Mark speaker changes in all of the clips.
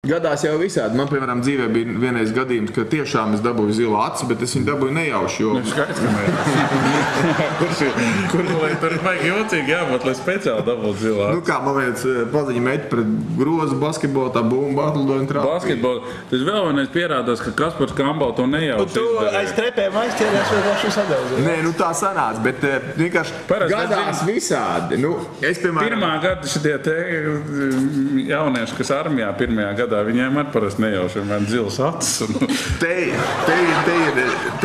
Speaker 1: Gadās jau visādi. Man, piemēram, dzīvē bija vienreiz gadījums, ka tiešām es dabūju zilu aci, bet es viņu dabūju nejauši, jo...
Speaker 2: Skaidrs, ka nejauši. Tur vajag jocīgi jābūt, lai speciāli dabūtu zilu aci.
Speaker 1: Kā, man viens paziņa meķi pret grozu basketbolu, tā bumba atlidoja un trāpīja.
Speaker 2: Basketbolu. Tas vēl vienreiz pierādās, ka Kaspars Kambal to nejauši izdarīja.
Speaker 3: Un tu aiz trepēm aizķēries vai vēl šis atdaudzēja?
Speaker 1: Nē, tā sanāca, bet vienkārši gadās visādi. Es, piemēram...
Speaker 2: Pirmā gada šitie te jaunieši, kas armijā pirmajā gadā, viņiem ar parasti nejauši vienmēr dzilas acis.
Speaker 1: Te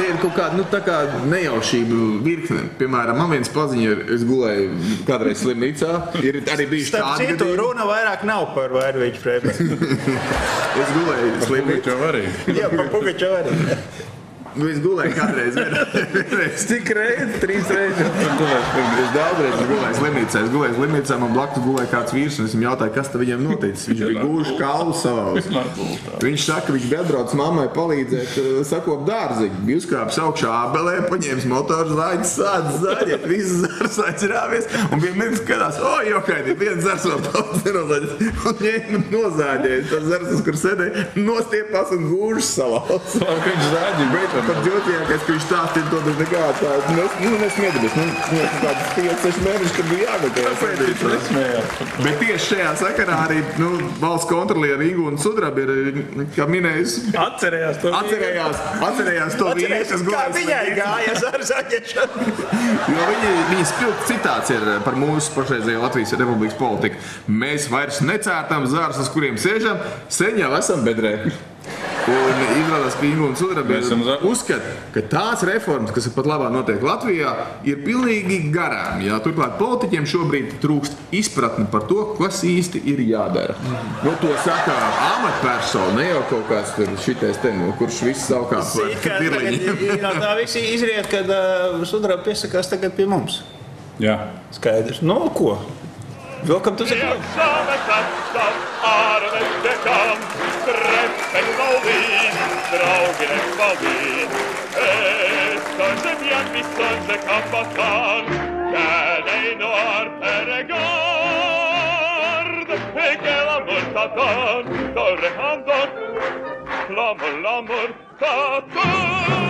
Speaker 1: ir kaut kāda, tā kā nejaušība virkne. Piemēram, man viens paziņa, es gulēju kādreiz slimnīcā, ir arī bijuši tādi gadījumi.
Speaker 3: Starp citu, runa vairāk nav par Vairviķu Freibergu.
Speaker 1: Es gulēju slimnīcā.
Speaker 3: Jā, par Pugačovu arī.
Speaker 1: Es gulēju kādreiz vienreiz.
Speaker 2: Cik reizes? 3 reizes.
Speaker 1: Es daudzreiz gulēju slimnīcā. Es gulēju slimnīcā, man blakus gulēja kāds vīrs, un es viņam jautāju, kas tad viņam noticis. Viņš bija gūši kaulu savās. Viņš saka, ka viņš bija atbraucis mammai palīdzēt sakop dārziņu. Bija uzkāpis augšā ābelē, paņēmis motoru zāģis, sācis zāģēt, visas zars aizrāvies, un bija mirklis skatās, jokaini, viens zars vēl daudz nenozāģēt. Un ņēma nozāģēt, tas zars, kur sēdēja, nostiepās un gūši savās.
Speaker 2: Viņš zāģīja.
Speaker 1: Pat ģotīgākais, ka viņš stāstīja to nekā tādu, nesmiedamies. Kāds 5-6 mēneši, kad bija jāgatavās. Bet tieši šajā sakarā arī valsts kontrolieri Ingūna Sudraba ir, kā minējis, atcerējās to vīru, kas
Speaker 3: Kā viņai gājas ar zaģešanu?
Speaker 1: Jo viņa spilgt citāts ir par mūsu pašreizējo Latvijas Republikas politiku. Mēs vairs necērtam zārus, uz kuriem sēžam, sen jau esam bedrē. Un izrādās, ka Ingūna Sudraba uzskata, ka tās reformas, kas pat labā notiek Latvijā, ir pilnīgi garām. Jā, turklāt politiķiem šobrīd trūkst izpratni par to, kas īsti ir jādara. To saka amatpersona, ne jau kaut kāds šitais kurš viss savukārt par pirliņiem.
Speaker 3: Tā visi izriet, kad Sudraba piesakās tagad pie mums.
Speaker 2: Jā.
Speaker 3: Skaidrs. Ko? Welcome to the club.
Speaker 4: Treffen Berlin, Draugen in Berlin. Es sollte mir bis sollte Kampfbahn, keine Nord Peregard. Que l'amor t'attend, torre andor, l'amor t'attend.